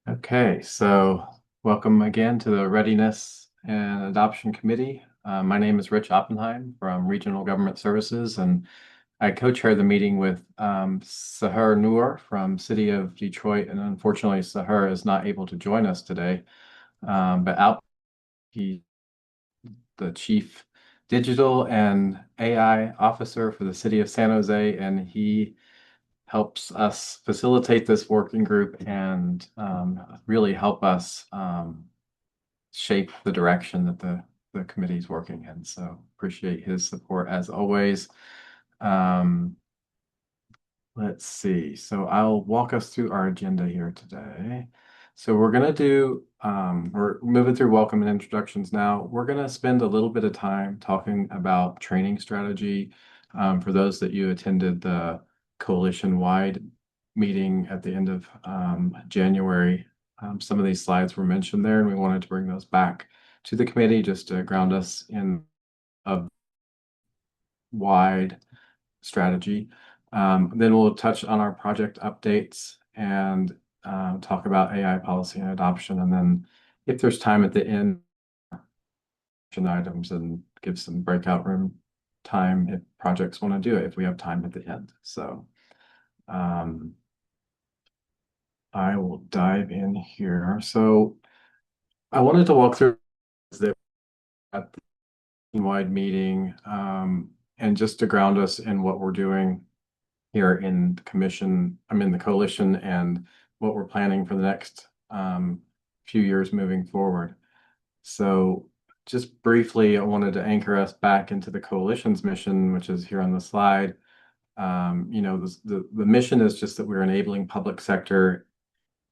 Okay, so welcome again to the Readiness and Adoption Committee. My name is Rich Oppenheim from Regional Government Services, and I co-chair the meeting with Sahar Noor from City of Detroit. And unfortunately, Sahar is not able to join us today, but he's the Chief Digital and AI Officer for the City of San Jose, and he helps us facilitate this working group and really help us shape the direction that the committee is working in. So appreciate his support as always. Um, let's see. So I'll walk us through our agenda here today. So we're moving through welcome and introductions now. We're gonna spend a little bit of time talking about training strategy. For those that you attended the coalition-wide meeting at the end of January, some of these slides were mentioned there, and we wanted to bring those back to the committee just to ground us in a wide strategy. Then we'll touch on our project updates and talk about AI policy and adoption. And then if there's time at the end, action items and give some breakout room time if projects want to do it, if we have time at the end. So um, I will dive in here. So I wanted to walk through the at the wide meeting and just to ground us in what we're doing here in the commission, I'm in the coalition, and what we're planning for the next few years moving forward. So just briefly, I wanted to anchor us back into the coalition's mission, which is here on the slide. The mission is just that we're enabling public sector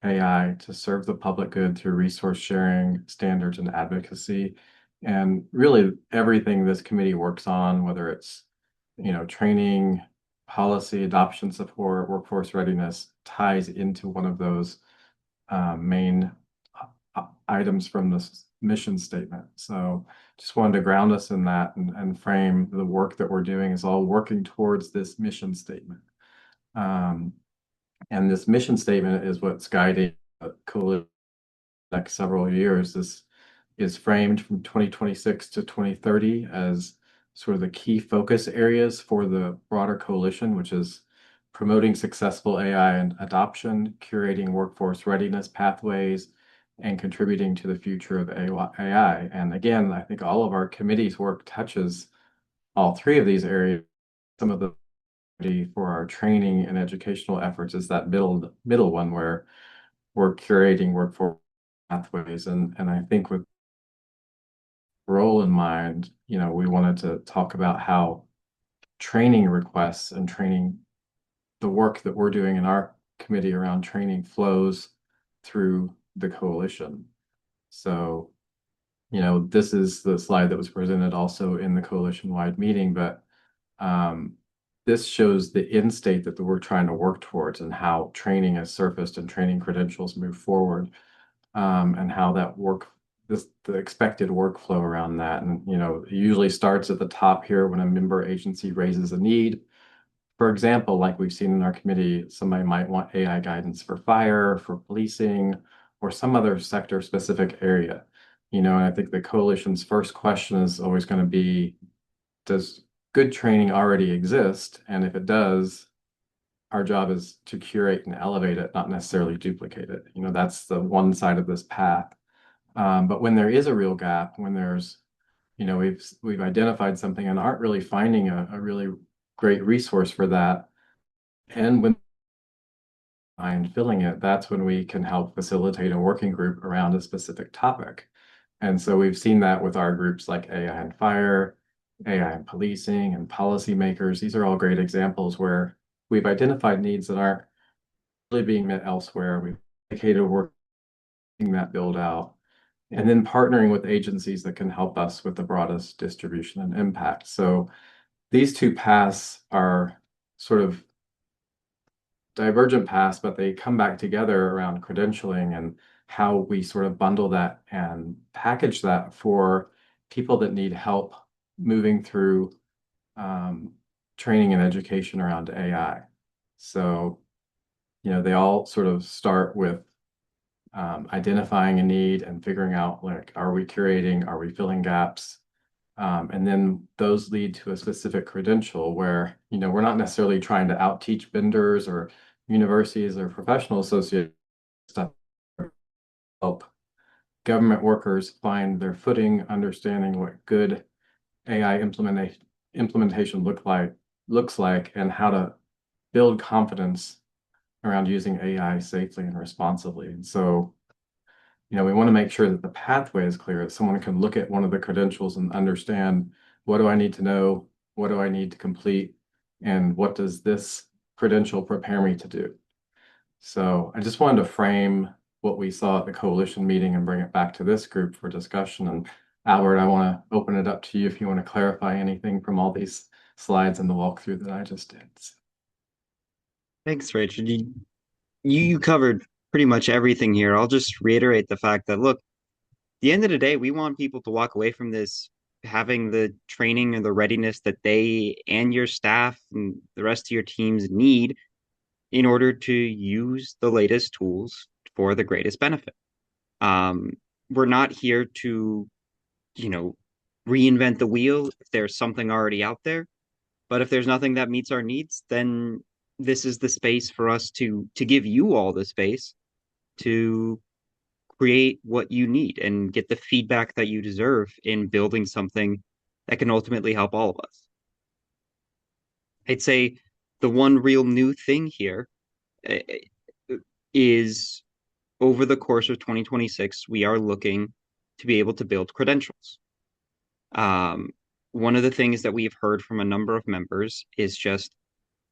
AI to serve the public good through resource sharing, standards, and advocacy. And really everything this committee works on, whether it's, training, policy, adoption support, workforce readiness, ties into one of those main items from this mission statement. So just wanted to ground us in that and frame the work that we're doing is all working towards this mission statement. And this mission statement is what's guiding the coalition next several years. This is framed from 2026 to 2030 as sort of the key focus areas for the broader coalition, which is promoting successful AI and adoption, curating workforce readiness pathways, and contributing to the future of AI. And again, I think all of our committee's work touches all three of these areas. Some of the for our training and educational efforts is that middle one where we're curating workforce pathways. And I think with role in mind, we wanted to talk about how training requests and training, the work that we're doing in our committee around training flows through the coalition. So, this is the slide that was presented also in the coalition-wide meeting, but this shows the end state that we're trying to work towards and how training has surfaced and training credentials move forward, and how that the expected workflow around that. And, it usually starts at the top here when a member agency raises a need. For example, like we've seen in our committee, somebody might want AI guidance for fire, for policing, or some other sector specific area. And I think the coalition's first question is always going to be, does good training already exist? And if it does, our job is to curate and elevate it, not necessarily duplicate it. That's the one side of this path. But when there is a real gap, when there's, we've identified something and aren't really finding a really great resource for that, and when find filling it, that's when we can help facilitate a working group around a specific topic. And so we've seen that with our groups like AI and Fire, AI and Policing, and policymakers. These are all great examples where we've identified needs that aren't really being met elsewhere. We've dedicated work that build out, and then partnering with agencies that can help us with the broadest distribution and impact. So these two paths are sort of divergent paths, but they come back together around credentialing and how we sort of bundle that and package that for people that need help moving through training and education around AI. So, they all sort of start with identifying a need and figuring out like, are we curating, are we filling gaps? And then those lead to a specific credential where, we're not necessarily trying to out-teach vendors or universities or professional associates stuff, help government workers find their footing, understanding what good AI implementation looks like, and how to build confidence around using AI safely and responsibly. And so, we want to make sure that the pathway is clear, that someone can look at one of the credentials and understand, what do I need to know? What do I need to complete? And what does this credential prepare me to do? So I just wanted to frame what we saw at the coalition meeting and bring it back to this group for discussion. And Albert, I want to open it up to you if you want to clarify anything from all these slides and the walkthrough that I just did. Thanks, Rachel. You covered pretty much everything here. I'll just reiterate the fact that, look, at the end of the day, we want people to walk away from this having the training and the readiness that they and your staff and the rest of your teams need in order to use the latest tools for the greatest benefit. Um, we're not here to, you know, reinvent the wheel if there's something already out there. But if there's nothing that meets our needs, then this is the space for us to give you all the space to create what you need and get the feedback that you deserve in building something that can ultimately help all of us. I'd say the one real new thing here uh, is over the course of 2026, we are looking to be able to build credentials. Um, One of the things that we've heard from a number of members is just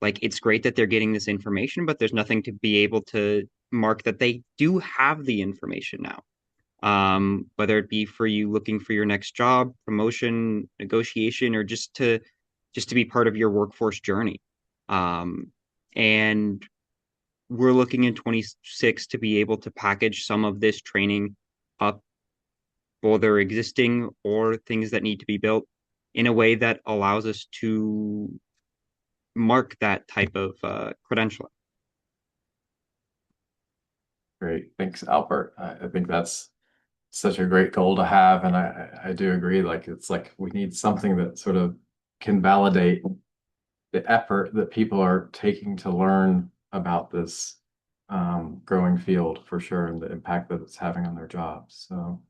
like it's great that they're getting this information, but there's nothing to be able to mark that they do have the information now. Whether it be for you looking for your next job, promotion, negotiation, or just to be part of your workforce journey. Um, and we're looking in 26 to be able to package some of this training up, whether existing or things that need to be built, in a way that allows us to mark that type of credentialing. Great. Thanks, Albert. I think that's such a great goal to have. And I do agree. Like, it's like we need something that sort of can validate the effort that people are taking to learn about this growing field for sure, and the impact that it's having on their jobs. So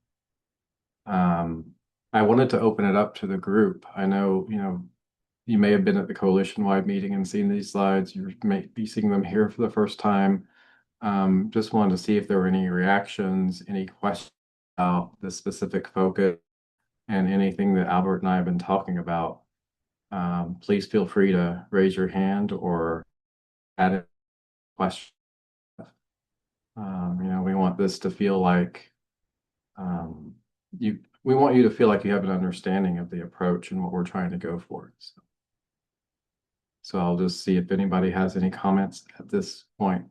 I wanted to open it up to the group. I know, you may have been at the coalition-wide meeting and seen these slides. You may be seeing them here for the first time. Just wanted to see if there were any reactions, any questions about the specific focus and anything that Albert and I have been talking about. Please feel free to raise your hand or add a question. We want this to feel like we want you to feel like you have an understanding of the approach and what we're trying to go for. So I'll just see if anybody has any comments at this point.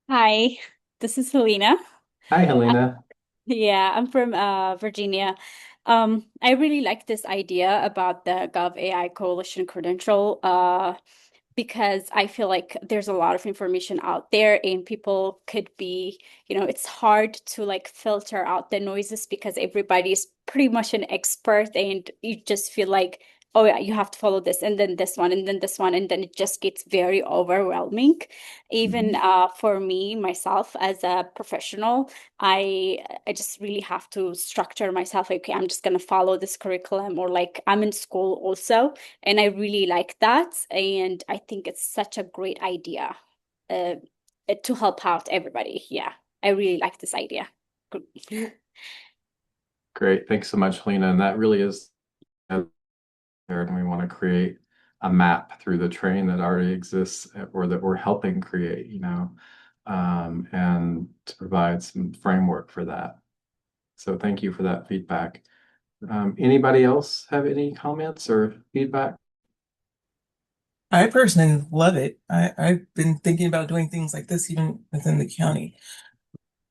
Hi, this is Helena. Hi, Helena. Yeah, I'm from Virginia. I really like this idea about the GovAI Coalition credential. Because I feel like there's a lot of information out there and people could be, it's hard to like filter out the noises because everybody's pretty much an expert and you just feel like, oh yeah, you have to follow this and then this one and then this one and then it just gets very overwhelming. Even Mhm. for me, myself as a professional, I just really have to structure myself. Like, okay, I'm just gonna follow this curriculum or like I'm in school also. And I really like that. And I think it's such a great idea uh, to help out everybody. Yeah, I really like this idea. Good. Great. Thanks so much, Helena. And that really is there, and we want to create a map through the train that already exists or that we're helping create, and to provide some framework for that. So thank you for that feedback. Anybody else have any comments or feedback? I personally love it. I've been thinking about doing things like this even within the county.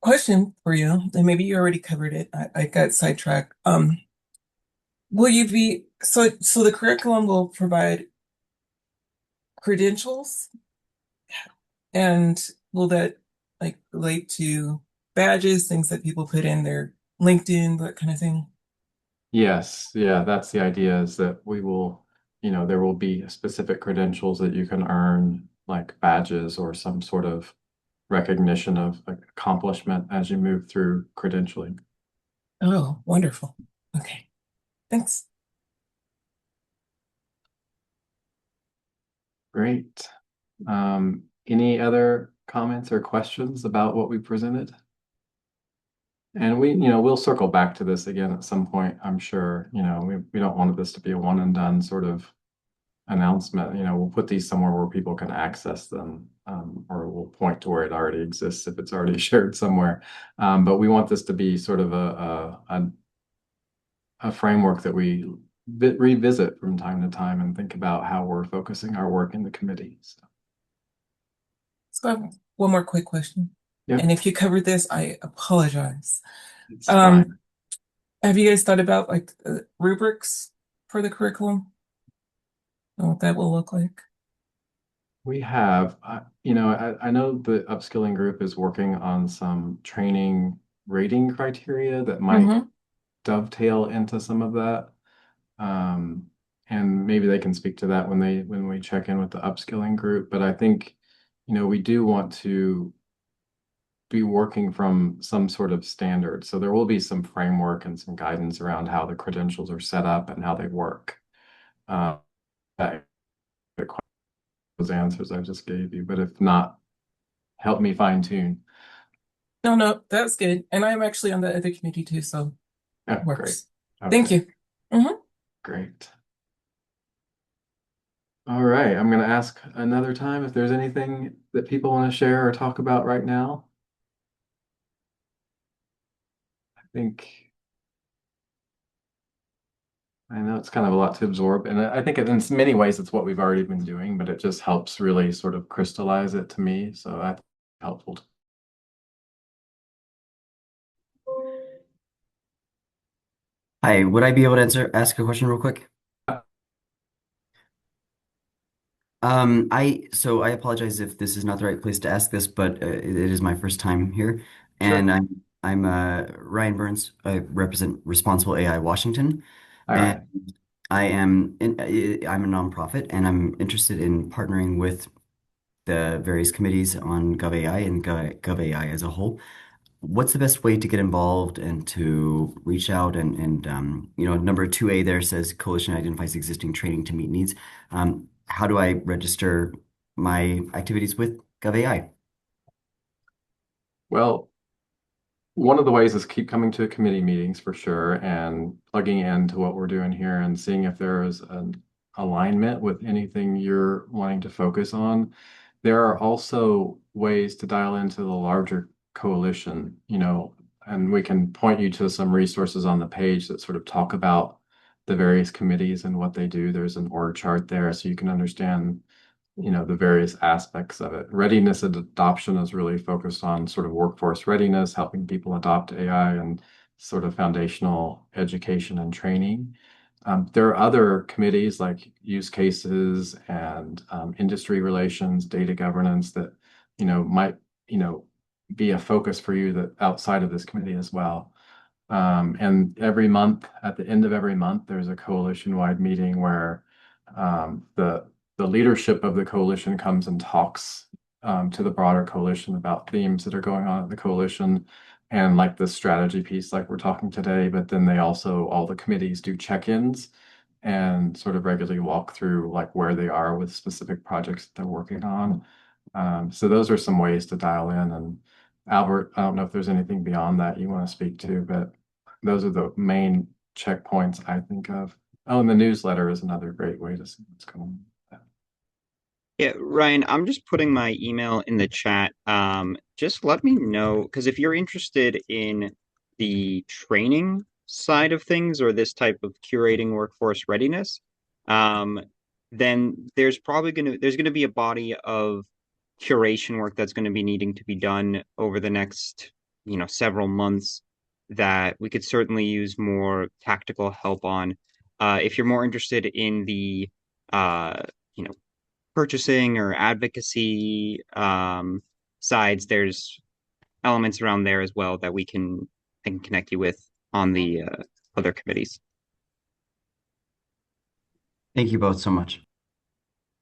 question for you, and maybe you already covered it. I got sidetracked. Will you be so the curriculum will provide credentials, and will that like relate to badges, things that people put in their LinkedIn, that kind of thing? Yes, yeah, that's the idea is that we will, there will be specific credentials that you can earn, like badges or some sort of recognition of like, accomplishment as you move through credentialing. Oh, wonderful. Okay, thanks. Great. Any other comments or questions about what we presented? And we'll circle back to this again at some point, I'm sure. We don't want this to be a one and done sort of announcement. We'll put these somewhere where people can access them, or we'll point to where it already exists if it's already shared somewhere. But we want this to be sort of a framework that we revisit from time to time and think about how we're focusing our work in the committee. So I have one more quick question. Yep. And if you covered this, I apologize. It's fine. Have you guys thought about like rubrics for the curriculum? And what that will look like? We have, I know the upskilling group is working on some training rating criteria that might dovetail into some of that. And maybe they can speak to that when we check in with the upskilling group. But I think, we do want to be working from some sort of standard. So there will be some framework and some guidance around how the credentials are set up and how they work. That those answers I just gave you, but if not, help me fine tune. No, that's good. And I'm actually on the other committee too, so it Great. works. Okay. Thank you. Great. All right, I'm going to ask another time if there's anything that people want to share or talk about right now. I know it's kind of a lot to absorb, and I think in many ways it's what we've already been doing, but it just helps really sort of crystallize it to me. So that's helpful. Hi, would I be able to ask a question real quick? I apologize if this is not the right place to ask this, but it is my first time here, and Sure. I'm Ryan Burns. I represent Responsible AI Washington, All right. and I'm a nonprofit, and I'm interested in partnering with the various committees on GovAI and GovAI as a whole. What's the best way to get involved and to reach out and number 2A there says coalition identifies existing training to meet needs. How do I register my activities with GovAI? Well, one of the ways is keep coming to committee meetings for sure and plugging into what we're doing here and seeing if there is an alignment with anything you're wanting to focus on. There are also ways to dial into the larger coalition, and we can point you to some resources on the page that sort of talk about the various committees and what they do. There's an org chart there so you can understand the various aspects of it. Readiness and adoption is really focused on sort of workforce readiness, helping people adopt AI and sort of foundational education and training. There are other committees like use cases and industry relations, data governance that might be a focus for you that outside of this committee as well. And every month, at the end of every month, there's a coalition-wide meeting where the leadership of the coalition comes and talks to the broader coalition about themes that are going on at the coalition and like the strategy piece like we're talking today, but then all the committees do check-ins and sort of regularly walk through like where they are with specific projects that they're working on. So those are some ways to dial in. And Albert, I don't know if there's anything beyond that you want to speak to, but those are the main checkpoints I think of. Oh, and the newsletter is another great way to see what's going on. Yeah, Ryan, I'm just putting my email in the chat. Just let me know, because if you're interested in the training side of things or this type of curating workforce readiness, then there's gonna be a body of curation work that's going to be needing to be done over the next several months that we could certainly use more tactical help on. If you're more interested in the uh, you know, purchasing or advocacy sides, there's elements around there as well that I can connect you with on the other committees. Thank you both so much.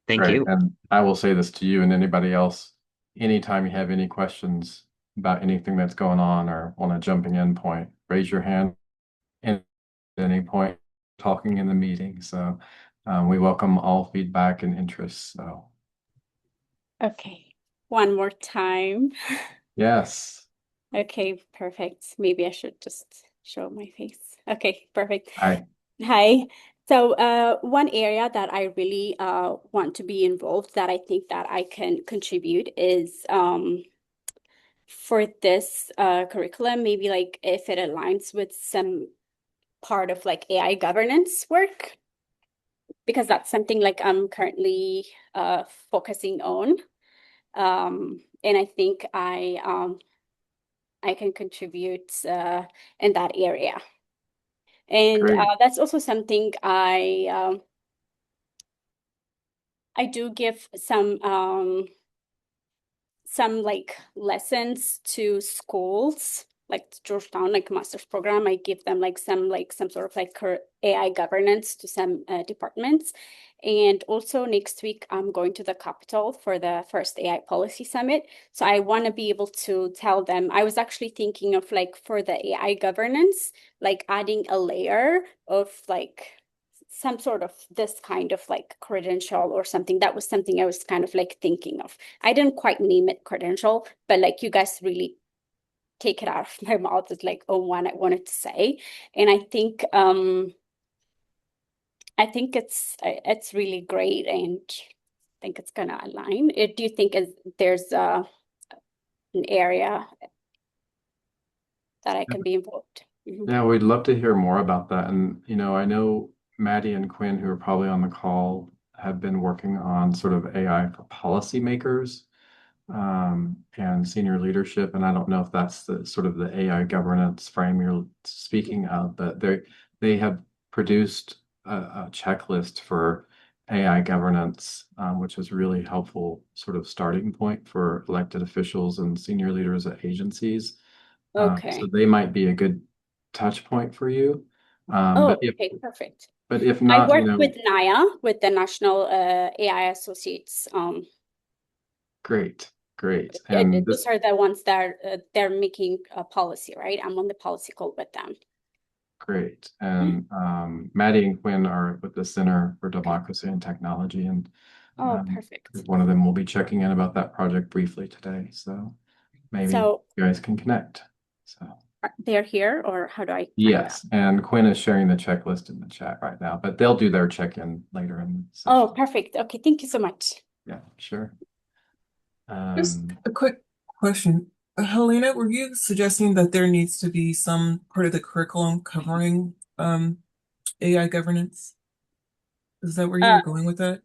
Thank Great. you. And I will say this to you and anybody else, anytime you have any questions about anything that's going on or on a jumping in point, raise your hand at any point talking in the meeting. So we welcome all feedback and interest. So Okay, one more time. yes. Okay, perfect. Maybe I should just show my face. Okay, perfect. Hi. Hi. So one area that I really want to be involved, that I think that I can contribute, is for this curriculum, maybe like if it aligns with some part of like AI governance work, because that's something like I'm currently focusing on. And I think I can contribute in that area. And Great. that's also something I do give some like lessons to schools, like Georgetown, like master's program. I give them like some sort of like AI governance to some departments. And also next week, I'm going to the Capitol for the first AI policy summit. So I want to be able to tell them. I was actually thinking of like for the AI governance, like adding a layer of like some sort of this kind of like credential or something. That was something I was kind of like thinking of. I didn't quite name it credential, but like you guys really take it out of my mouth. It's like, oh, one I wanted to say. And I think it's really great, and I think it's gonna align. Do you think there's an area that I can be involved? Yeah, we'd love to hear more about that. And, I know Maddie and Quinn, who are probably on the call, have been working on sort of AI for policymakers and senior leadership. And I don't know if that's the sort of the AI governance frame you're speaking of, but they have produced a checklist for AI governance, which is really helpful sort of starting point for elected officials and senior leaders at agencies. Okay. So they might be a good touch point for you. Oh, But okay, perfect. if I not, work with NIA, with the National AI Associates. great. And Those are the ones that they're making a policy, right? I'm on the policy call with them. great. And Maddie and Quinn are with the Center for Democracy and Technology, and Oh, perfect. one of them will be checking in about that project briefly today. So maybe you guys can connect. So they're here, or how do I find yes, out? and Quinn is sharing the checklist in the chat right now, but they'll do their check-in later in the session. Oh, perfect. Okay, thank you so much. Yeah, sure. Just a quick question. Helena, were you suggesting that there needs to be some part of the curriculum covering AI governance? Is that where you were going with that?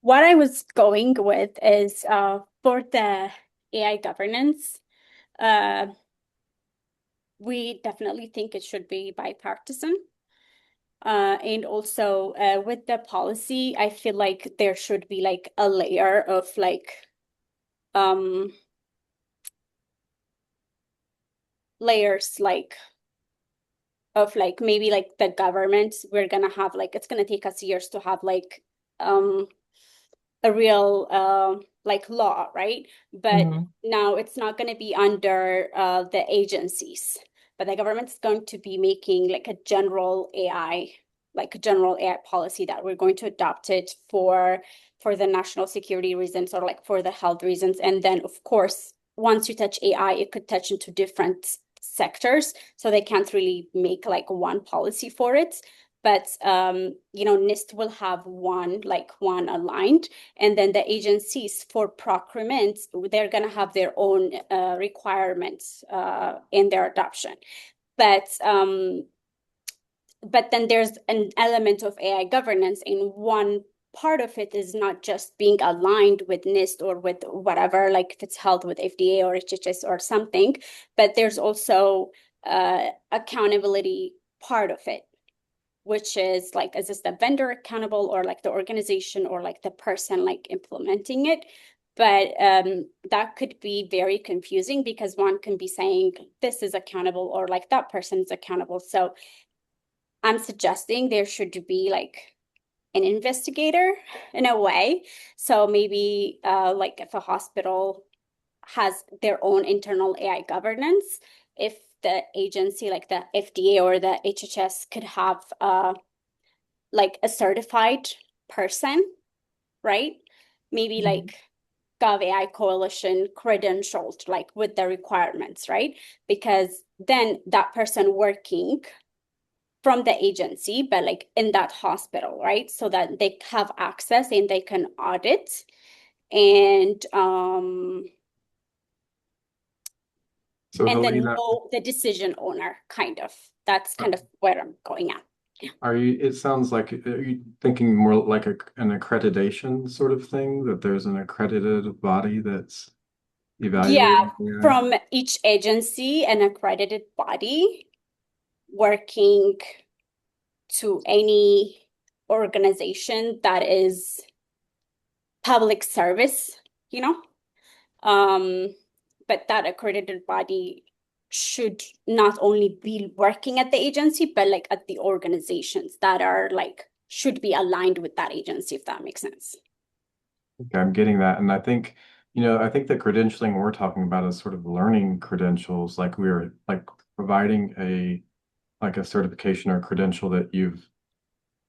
What I was going with is for the AI governance, we definitely think it should be bipartisan. And also with the policy, I feel like there should be like a layer of like layers like of like maybe like the government, we're gonna have like it's gonna take us years to have like a real like law, right? But now it's not gonna be under the agencies, but the government's going to be making like a general AI policy that we're going to adopt it for the national security reasons or like for the health reasons. And then of course, once you touch AI, it could touch into different sectors. So they can't really make like one policy for it. But NIST will have one aligned, and then the agencies for procurement, they're going to have their own requirements in their adoption. But then there's an element of AI governance in one part of it is not just being aligned with NIST or with whatever, like if it's held with FDA or HHS or something, but there's also accountability part of it, which is like, is this the vendor accountable or like the organization or like the person like implementing it? But that could be very confusing because one can be saying this is accountable or like that person is accountable. So I'm suggesting there should be like an investigator in a way. So maybe like if a hospital has their own internal AI governance, if the agency like the FDA or the HHS could have like a certified person, right? Maybe like GovAI Coalition credentialed, like with the requirements, right? Because then that person working from the agency, but like in that hospital, right? So that they have access and they can audit and So then Helena, know the decision owner, kind of. That's kind of where I'm going at. it sounds like, are you thinking more like an accreditation sort of thing, that there's an accredited body that's Yeah, evaluating? from each agency, an accredited body working to any organization that is public service, you know? But that accredited body should not only be working at the agency, but like at the organizations that are like, should be aligned with that agency, if that makes sense. Okay, I'm getting that. And I think, I think the credentialing we're talking about is sort of learning credentials, like we're like providing like a certification or credential that you've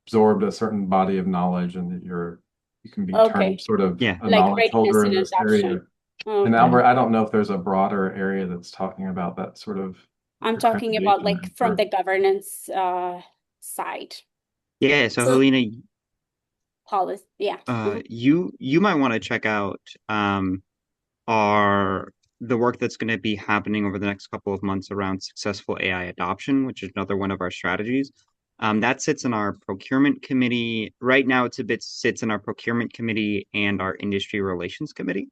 absorbed a certain body of knowledge and that you can be termed sort of Yeah. a Like knowledge readiness holder and in this area. adoption. And Okay. Albert, I don't know if there's a broader area that's talking about that sort of I'm talking about accreditation like from the governance side Yeah, so So Helena, policy. Yeah. you might want to check out our the work that's going to be happening over the next couple of months around successful AI adoption, which is another one of our strategies. That sits in our procurement committee. Right now, sits in our procurement committee and our industry relations committee.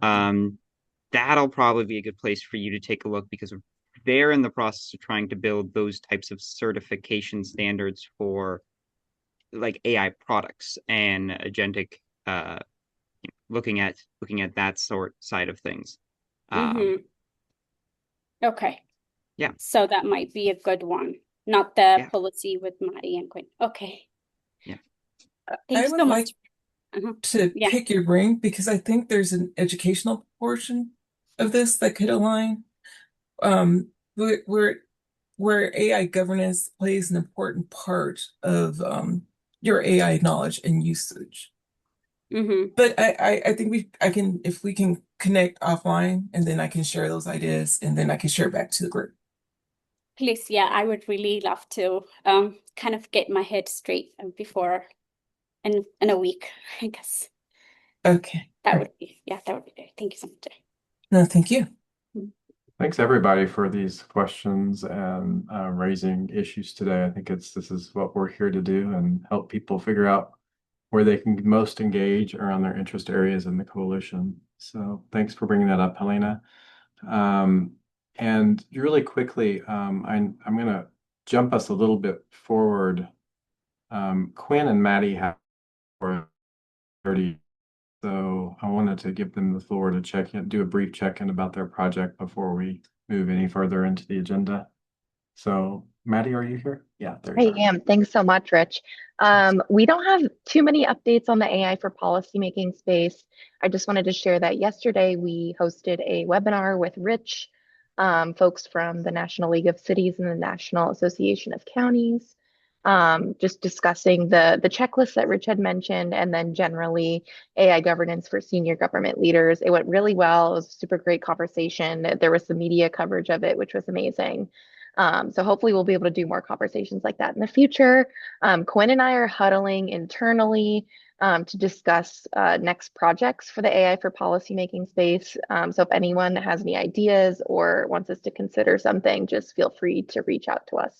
That'll probably be a good place for you to take a look because they're in the process of trying to build those types of certification standards for like AI products and agentic looking at that side of things. Okay. Yeah. So that might be a good one. Not the Yeah. policy with Maddie and Quinn. Okay. Yeah. I Thanks would so like much. to Yeah. pick your brain because I think there's an educational portion of this that could align. Where AI governance plays an important part of your AI knowledge and usage. But I think if we can connect offline and then I can share those ideas and then I can share back to the group. Please, yeah, I would really love to kind of get my head straight before in a week, I guess. Okay. That Great. would be great. Thank you so much. No, thank you. Thanks everybody for these questions and raising issues today. I think this is what we're here to do and help people figure out where they can most engage around their interest areas in the coalition. So thanks for bringing that up, Helena. And really quickly, I'm going to jump us a little bit forward. Quinn and Maddie have 30, so I wanted to give them the floor to do a brief check-in about their project before we move any further into the agenda. So Maddie, are you here? Yeah, there you I am. Thanks so much, Rich. We don't have too many updates on the AI for policymaking space. I just wanted to share that yesterday we hosted a webinar with Rich, folks from the National League of Cities and the National Association of Counties, just discussing the checklist that Rich had mentioned, and then generally AI governance for senior government leaders. It went really well. It was a super great conversation. There was some media coverage of it, which was amazing. So hopefully we'll be able to do more conversations like that in the future. Quinn and I are huddling internally to discuss next projects for the AI for policymaking space. So if anyone has any ideas or wants us to consider something, just feel free to reach out to us.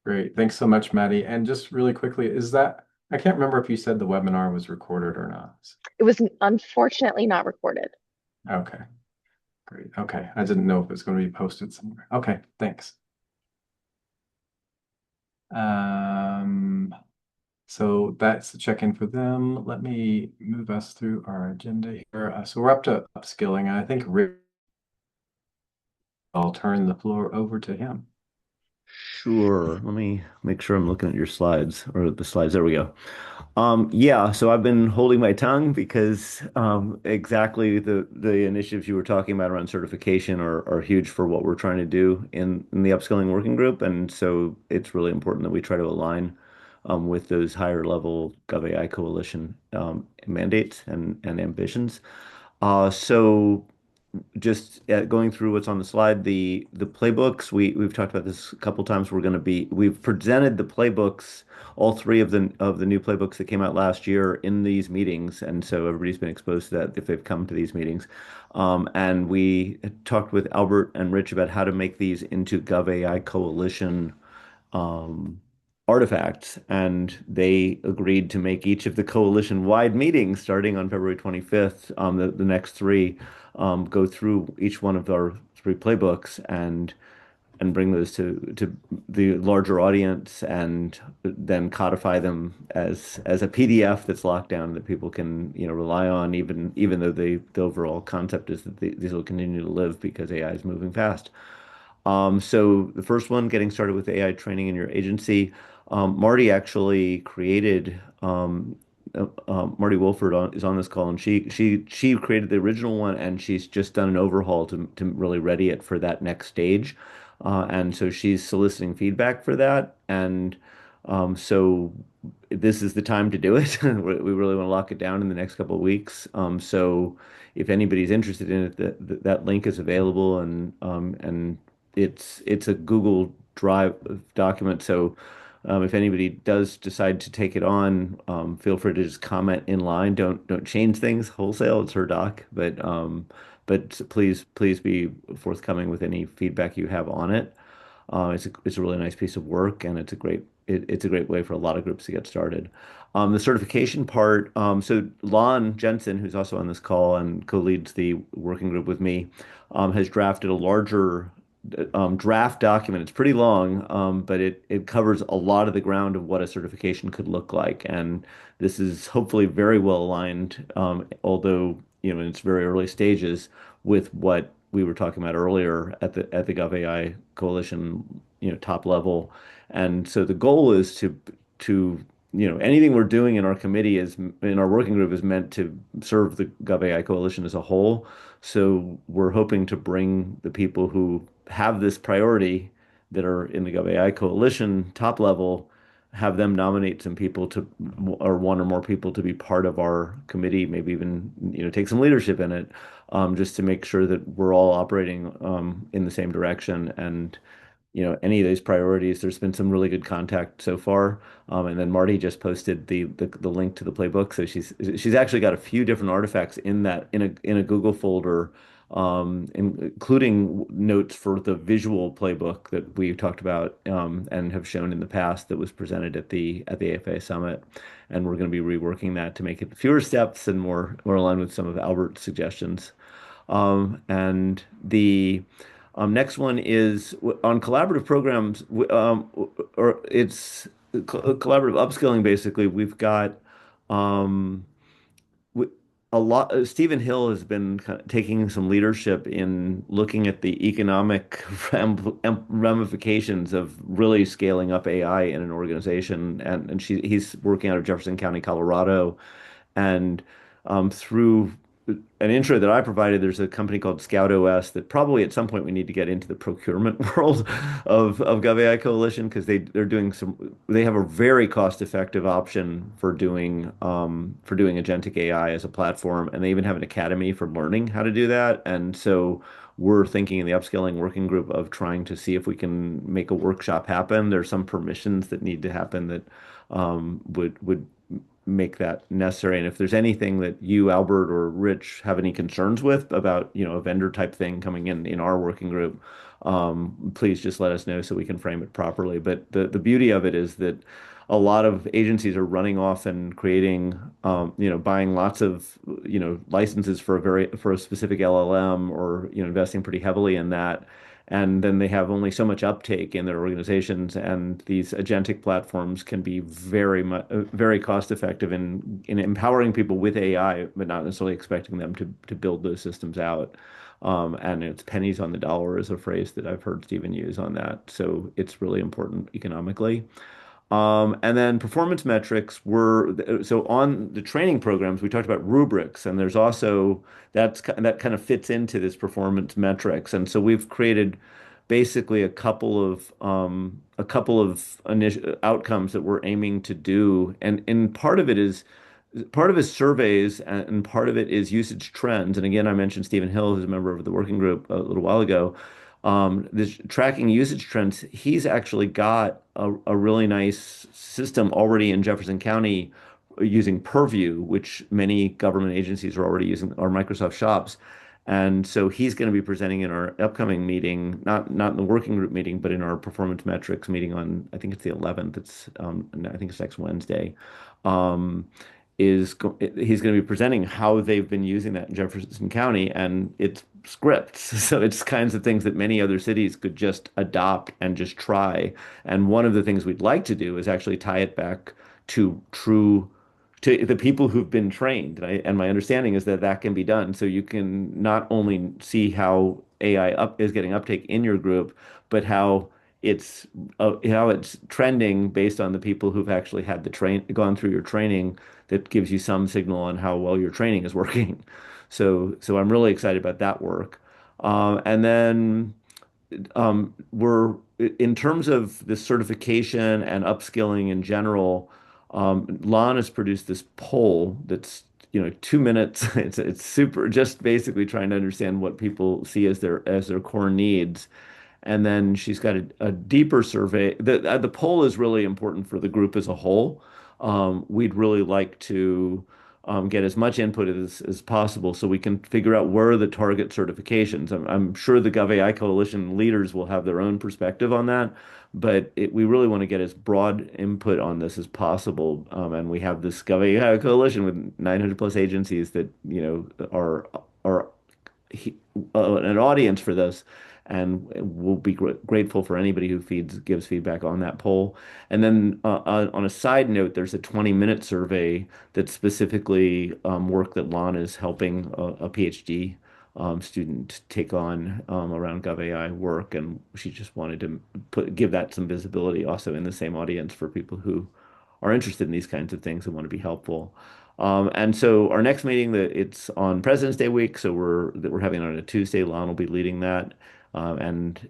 Great. Thanks so much, Maddie. And just really quickly, is that I can't remember if you said the webinar was recorded or not. It was unfortunately not recorded. Okay, great. Okay, I didn't know if it was going to be posted somewhere. Okay, thanks. So that's the check-in for them. Let me move us through our agenda here. So we're up to upskilling, and I think Rick, I'll turn the floor over to him. Sure. Let me make sure I'm looking at your slides or the slides. There we go. Yeah, so I've been holding my tongue because exactly the initiatives you were talking about around certification are huge for what we're trying to do in the upskilling working group. And so it's really important that we try to align with those higher level GovAI Coalition mandates and ambitions. So just going through what's on the slide, the playbooks, we've talked about this a couple times. We've presented the playbooks, all three of the new playbooks that came out last year in these meetings, and so everybody's been exposed to that if they've come to these meetings. And we talked with Albert and Rich about how to make these into GovAI Coalition um, artifacts, and they agreed to make each of the coalition-wide meetings starting on February 25th, the next three, go through each one of our three playbooks and bring those to the larger audience and then codify them as a PDF that's locked down that people can rely on even though the overall concept is that these will continue to live because AI is moving fast. So the first one, getting started with AI training in your agency. Marty actually created Marty Wolford is on this call, and she created the original one, and she's just done an overhaul to really ready it for that next stage. And so she's soliciting feedback for that, and so this is the time to do it. We really want to lock it down in the next couple of weeks. So if anybody's interested in it, that link is available, and it's a Google Drive document. So if anybody does decide to take it on, feel free to just comment in line. Don't change things wholesale. It's her doc, but please be forthcoming with any feedback you have on it. It's a really nice piece of work, and it's a great way for a lot of groups to get started. The certification part, so Lon Jensen, who's also on this call and co-leads the working group with me, has drafted a larger draft document. It's pretty long, but it covers a lot of the ground of what a certification could look like. And this is hopefully very well aligned, although in its very early stages, with what we were talking about earlier at the GovAI Coalition, top level. And so the goal is to anything we're doing in our committee is in our working group is meant to serve the GovAI Coalition as a whole. So we're hoping to bring the people who have this priority that are in the GovAI Coalition top level, have them nominate some people or one or more people to be part of our committee, maybe even, take some leadership in it, just to make sure that we're all operating in the same direction. And any of those priorities, there's been some really good contact so far. And then Marty just posted the link to the playbook. So she's actually got a few different artifacts in a Google folder, including notes for the visual playbook that we talked about and have shown in the past that was presented at the AFA Summit. And we're going to be reworking that to make it fewer steps and more aligned with some of Albert's suggestions. And the next one is on collaborative programs, or it's collaborative upskilling. Basically, we've got um, a lot. Stephen Hill has been taking some leadership in looking at the economic ramifications of really scaling up AI in an organization, and he's working out of Jefferson County, Colorado, and through an intro that I provided, there's a company called Scout OS that probably at some point we need to get into the procurement world of GovAI Coalition because they have a very cost-effective option for doing agentic AI as a platform, and they even have an academy for learning how to do that. And so we're thinking in the upskilling working group of trying to see if we can make a workshop happen. There's some permissions that need to happen that would make that necessary. And if there's anything that you, Albert, or Rich have any concerns with about, a vendor type thing coming in our working group, please just let us know so we can frame it properly. But the beauty of it is that a lot of agencies are running off and creating, buying lots of, licenses for for a specific LLM, or, investing pretty heavily in that. And then they have only so much uptake in their organizations, and these agentic platforms can be very cost effective in empowering people with AI, but not necessarily expecting them to build those systems out. And it's pennies on the dollar is a phrase that I've heard Stephen use on that. So it's really important economically. And then performance metrics were so on the training programs, we talked about rubrics, and there's also that kind of fits into this performance metrics. And so we've created basically a couple of outcomes that we're aiming to do. And part of it is surveys, and part of it is usage trends. And again, I mentioned Stephen Hill, who's a member of the working group a little while ago. This tracking usage trends, he's actually got a really nice system already in Jefferson County using Purview, which many government agencies are already using, or Microsoft Shops. And so he's going to be presenting in our upcoming meeting, not in the working group meeting, but in our performance metrics meeting on, I think it's the 11th. I think it's next Wednesday. Um, he's going to be presenting how they've been using that in Jefferson County, and it's scripts. So it's kinds of things that many other cities could just adopt and just try. And one of the things we'd like to do is actually tie it back to to the people who've been trained. And my understanding is that that can be done. So you can not only see how is getting uptake in your group, but it's how it's trending based on the people who've actually had gone through your training, that gives you some signal on how well your training is working. So I'm really excited about that work. And then we're in terms of the certification and upskilling in general. Lon has produced this poll that's 2 minutes. It's super, just basically trying to understand what people see as their core needs. And then she's got a deeper survey. The poll is really important for the group as a whole. We'd really like to get as much input as possible so we can figure out where are the target certifications. I'm sure the GovAI Coalition leaders will have their own perspective on that, but we really want to get as broad input on this as possible. And we have this GovAI Coalition with 900 plus agencies that are an audience for this, and we'll be grateful for anybody who gives feedback on that poll. And then on a side note, there's a 20-minute survey that's specifically work that Lon is helping a PhD student take on around GovAI work, and she just wanted to give that some visibility also in the same audience for people who are interested in these kinds of things and want to be helpful. And so our next meeting, it's on President's Day week, so we're having it on a Tuesday. Lon will be leading that, and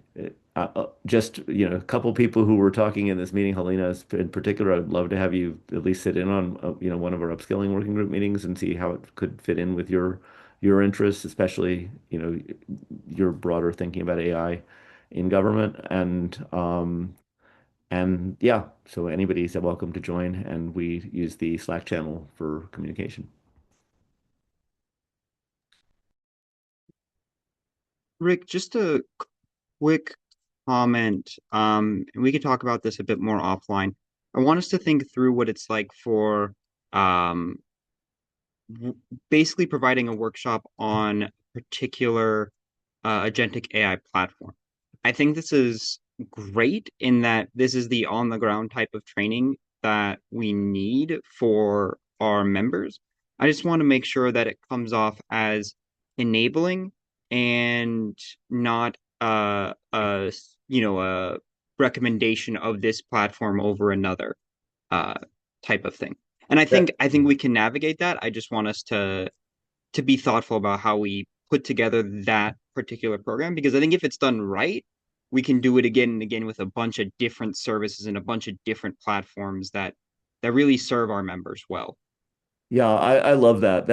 just a couple people who were talking in this meeting, Helena in particular. I'd love to have you at least sit in on one of our upskilling working group meetings and see how it could fit in with your interests, especially your broader thinking about AI in government. And yeah, so anybody's welcome to join, and we use the Slack channel for communication. Rick, just a quick comment, and we could talk about this a bit more offline. I want us to think through what it's like for um, basically providing a workshop on a particular agentic AI platform. I think this is great in that this is the on the ground type of training that we need for our members. I just want to make sure that it comes off as enabling and not a recommendation of this platform over another uh type of thing. And I think we can navigate that. I just want us to be thoughtful about how we put together that particular program, because I think if it's done right, we can do it again and again with a bunch of different services and a bunch of different platforms that really serve our members well. Yeah, I love that.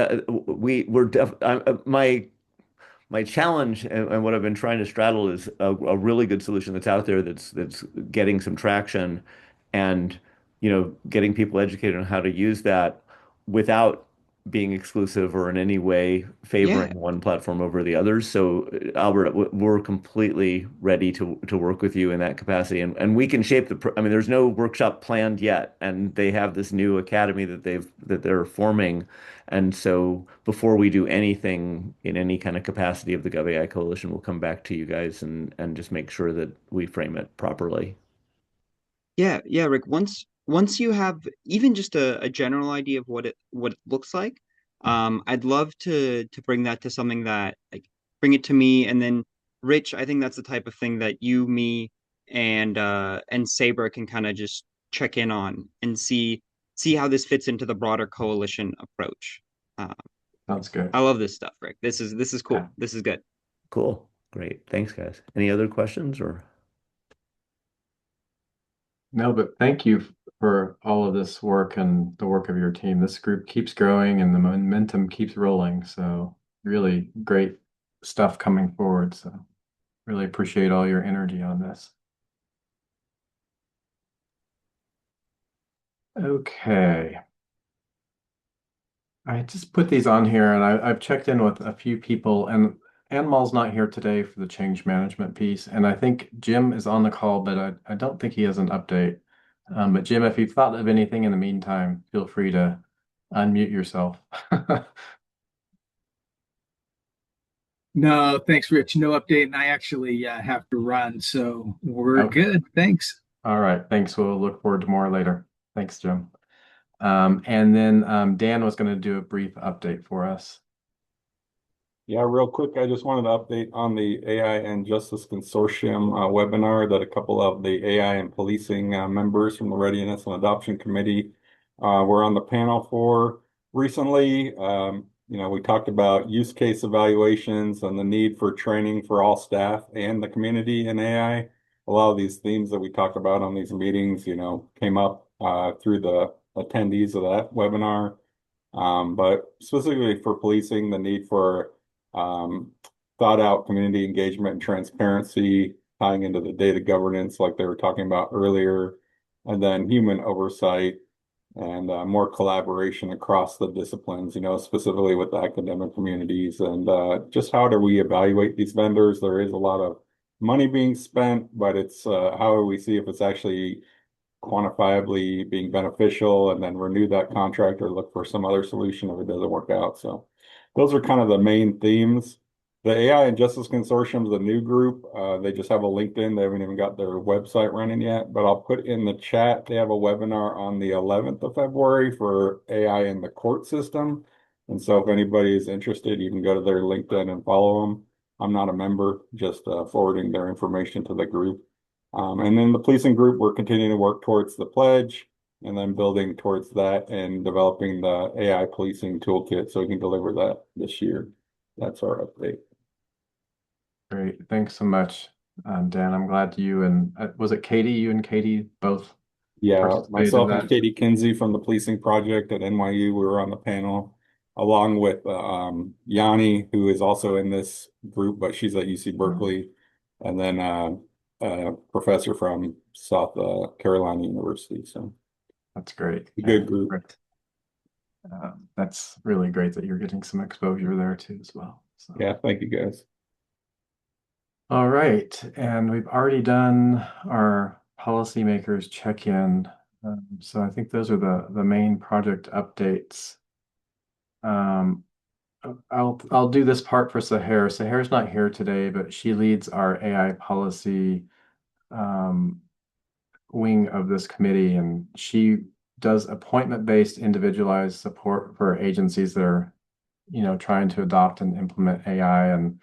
My challenge, and what I've been trying to straddle, is a really good solution that's out there that's getting some traction, and getting people educated on how to use that without being exclusive or in any way Yeah, favoring one platform over the others. So, Albert, we're completely ready to work with you in that capacity, and we can shape I mean, there's no workshop planned yet, and they have this new academy that they're forming, and so before we do anything in any kind of capacity of the GovAI Coalition, we'll come back to you guys and just make sure that we frame it properly. yeah, Rick. Once you have even just a general idea of what it looks like, I'd love to bring that to something that like bring it to me, and then Rich, I think that's the type of thing that you, me, and Saber can kind of just check in on and see how this fits into the broader coalition approach. Uh, Sounds good. I love this stuff, Rick. This is Yeah. cool. This is good. Cool. Great. Thanks, guys. Any other questions or? No, but thank you for all of this work and the work of your team. This group keeps growing and the momentum keeps rolling. So really great stuff coming forward. So really appreciate all your energy on this. Okay. I just put these on here and I've checked in with a few people and Anmal's not here today for the change management piece. And I think Jim is on the call, but I don't think he has an update. But Jim, if you've thought of anything in the meantime, feel free to unmute yourself. No, thanks, Rich. No update, and I actually have to run, so we're Okay. good. Thanks. All right. Thanks. We'll look forward to more later. Thanks, Jim. And then Dan was going to do a brief update for us. Yeah, real quick, I just wanted to update on the AI and Justice Consortium webinar that a couple of the AI and policing members from the Readiness and Adoption Committee were on the panel for recently. We talked about use case evaluations and the need for training for all staff and the community in AI. A lot of these themes that we talked about on these meetings, came up through the attendees of that webinar. But specifically for policing, the need for thought out community engagement and transparency, tying into the data governance like they were talking about earlier, and then human oversight and more collaboration across the disciplines, specifically with the academic communities, and just how do we evaluate these vendors? There is a lot of money being spent, but it's how do we see if it's actually quantifiably being beneficial, and then renew that contract or look for some other solution if it doesn't work out. So those are kind of the main themes. The AI and Justice Consortium is a new group. They just have a LinkedIn. They haven't even got their website running yet, but I'll put in the chat. They have a webinar on the 11th of February for AI in the court system. And so if anybody is interested, you can go to their LinkedIn and follow them. I'm not a member, just forwarding their information to the group. And then the policing group, we're continuing to work towards the pledge and then building towards that and developing the AI policing toolkit so we can deliver that this year. That's our update. Great. Thanks so much, Dan. I'm glad you and was it Katie? You and Katie both Yeah, participated in myself that? and Katie Kinsey from the policing project at NYU, we were on the panel along with Yanni, who is also in this group, but she's at UC Berkeley, and then a professor from South Carolina University. So That's great. a good group. Great. That's really great that you're getting some exposure there too as well. So. Yeah, thank you guys. All right, and we've already done our policymakers check-in. So I think those are the main project updates. I'll do this part for Sahar. Sahar's not here today, but she leads our AI policy wing of this committee, and she does appointment-based individualized support for agencies that are, trying to adopt and implement AI, and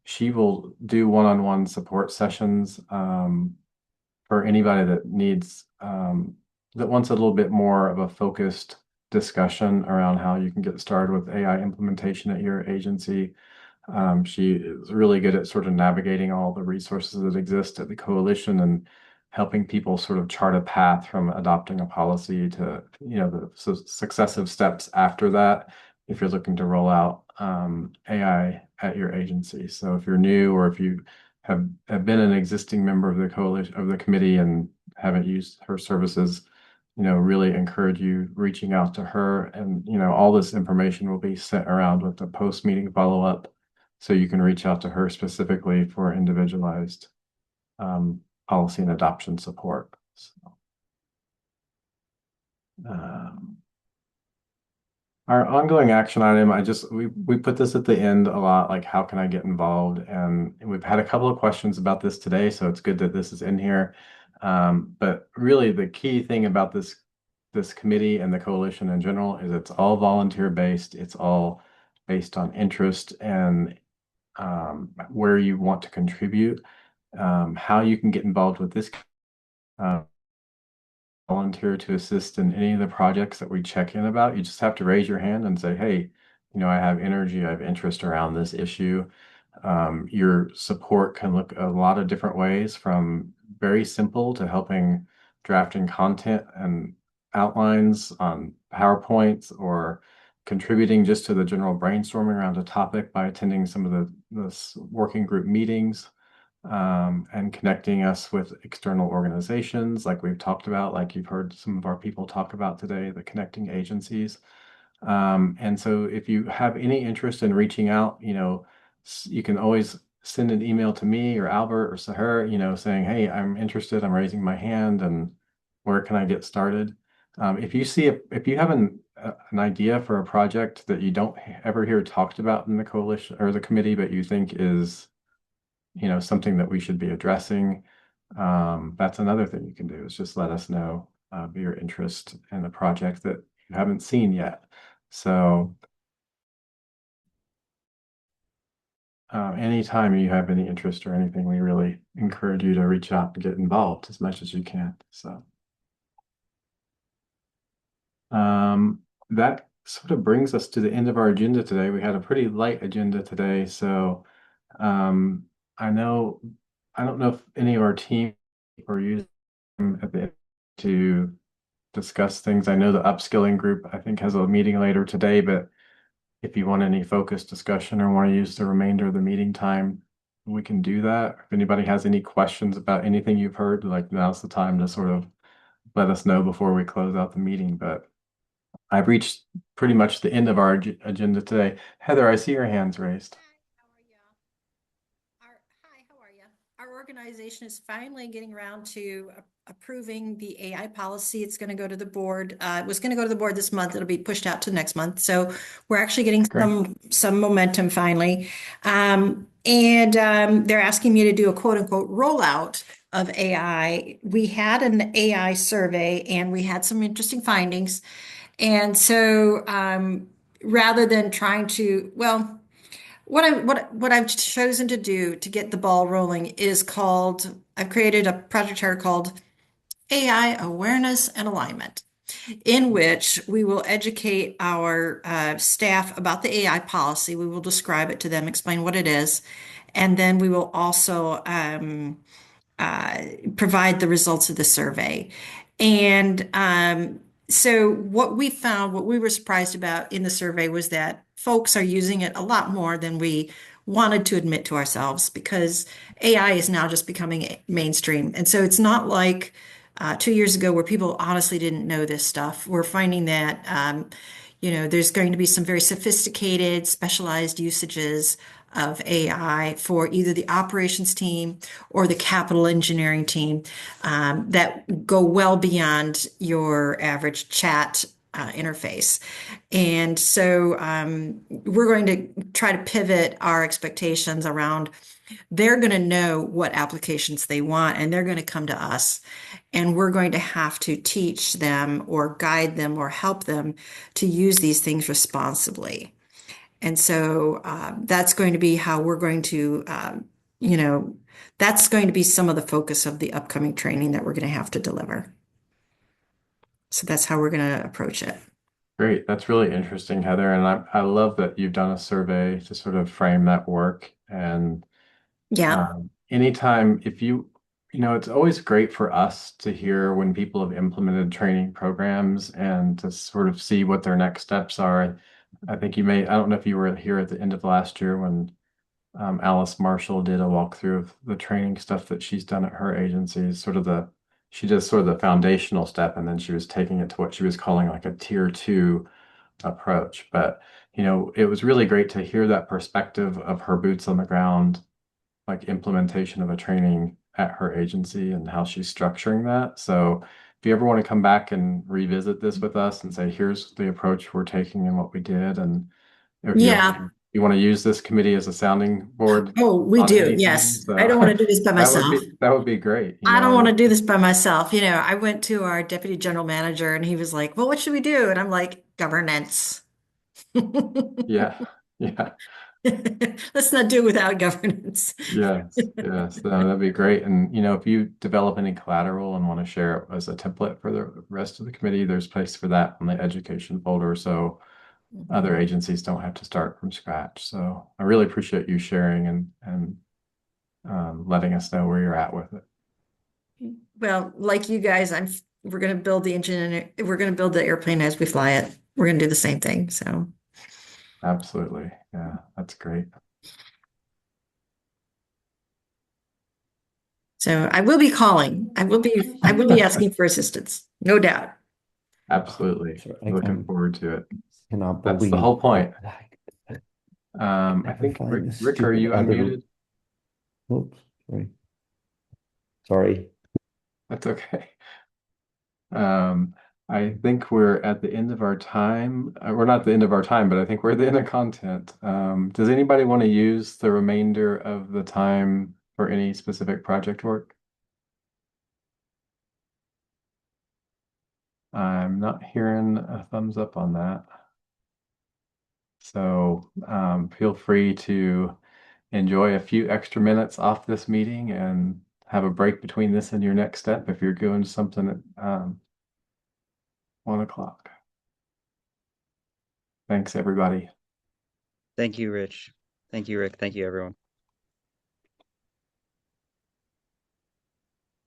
she will do one-on-one support sessions for anybody that needs that wants a little bit more of a focused discussion around how you can get started with AI implementation at your agency. She is really good at sort of navigating all the resources that exist at the coalition and helping people sort of chart a path from adopting a policy to, the successive steps after that if you're looking to roll out AI at your agency. So if you're new or if you have been an existing member of the coalition of the committee and haven't used her services, really encourage you reaching out to her. And, all this information will be sent around with the post-meeting follow-up. So you can reach out to her specifically for individualized policy and adoption support. So, our ongoing action item, we put this at the end a lot, like how can I get involved? And we've had a couple of questions about this today, so it's good that this is in here. But really the key thing about this committee and the coalition in general is it's all volunteer based. It's all based on interest and where you want to contribute, how you can get involved with this. Volunteer to assist in any of the projects that we check in about. You just have to raise your hand and say, hey, I have energy, I have interest around this issue. Your support can look a lot of different ways, from very simple to helping drafting content and outlines on PowerPoints, or contributing just to the general brainstorming around a topic by attending some of the working group meetings. And connecting us with external organizations like we've talked about, like you've heard some of our people talk about today, the connecting agencies. And so if you have any interest in reaching out, you can always send an email to me or Albert or Sahar, saying, hey, I'm interested, I'm raising my hand, and where can I get started? If you have an idea for a project that you don't ever hear talked about in the coalition or the committee, but you think is something that we should be addressing, that's another thing you can do, is just let us know your interest in the project that you haven't seen yet. So anytime you have any interest or anything, we really encourage you to reach out and get involved as much as you can. So that sort of brings us to the end of our agenda today. We had a pretty light agenda today, so I don't know if any of our team are using them at the end to discuss things. I know the upskilling group, I think, has a meeting later today, but if you want any focused discussion or want to use the remainder of the meeting time, we can do that. If anybody has any questions about anything you've heard, like, now's the time to sort of let us know before we close out the meeting. But I've reached pretty much the end of our agenda today. Heather, I see your hands raised. Our organization is finally getting around to approving the AI policy. It's going to go to the board. It was going to go to the board this month. It'll be pushed out to next month. So we're actually getting some momentum finally. They're asking me to do a quote unquote rollout of AI. We had an AI survey and we had some interesting findings. And so rather than trying to, what I've chosen to do to get the ball rolling is I've created a project chart called AI Awareness and Alignment, in which we will educate our staff about the AI policy. We will describe it to them, explain what it is, and then we will also provide the results of the survey. And so what we found, what we were surprised about in the survey, was that folks are using it a lot more than we wanted to admit to ourselves, because AI is now just becoming mainstream. And so it's not like 2 years ago where people honestly didn't know this stuff. We're finding that, there's going to be some very sophisticated, specialized usages of AI for either the operations team or the capital engineering team that go well beyond your average chat interface. And so we're going to try to pivot our expectations around, they're going to know what applications they want, and they're going to come to us, and we're going to have to teach them or guide them or help them to use these things responsibly. And so that's going to be how we're going to, that's going to be some of the focus of the upcoming training that we're going to have to deliver. So that's how we're going to approach it. Great. That's really interesting, Heather. And I love that you've done a survey to sort of frame that work. And anytime, it's always great for us to hear when people have implemented training programs and to sort of see what their next steps are. I don't know if you were here at the end of last year when Alice Marshall did a walkthrough of the training stuff that she's done at her agency, sort of she does sort of the foundational step, and then she was taking it to what she was calling like a tier 2 approach. But it was really great to hear that perspective of her boots on the ground, like implementation of a training at her agency and how she's structuring that. So if you ever want to come back and revisit this with us and say, here's the approach we're taking and what we did, and if you want to use this committee as a sounding board Oh, we on do. anything, Yes. so I don't want to do this by myself. that would be great. I don't want to do this by myself. I went to our deputy general manager and he was like, well, what should we do? And I'm like, governance. Yeah. Yeah. Let's not do it without governance. Yes. Yes. That'd be great. And if you develop any collateral and want to share it as a template for the rest of the committee, there's place for that on the education folder. So other agencies don't have to start from scratch. So I really appreciate you sharing and letting us know where you're at with it. Well, like you guys, we're going to build the engine and we're going to build the airplane as we fly it. We're going to do the same thing. So absolutely. Yeah, that's great. So I will be calling. I will be asking for assistance, no doubt. Absolutely. Looking forward to it. Cannot That's believe the whole point. I never think find this Rick, are you stupid unmuted? Oops, sorry. That's okay. I think we're at the end of our time. We're not at the end of our time, but I think we're at the end of content. Does anybody want to use the remainder of the time for any specific project work? I'm not hearing a thumbs up on that. So feel free to enjoy a few extra minutes off this meeting and have a break between this and your next step if you're doing something at 1 o'clock. Thanks, everybody. Thank you, Rich. Thank you, Rick. Thank you, everyone.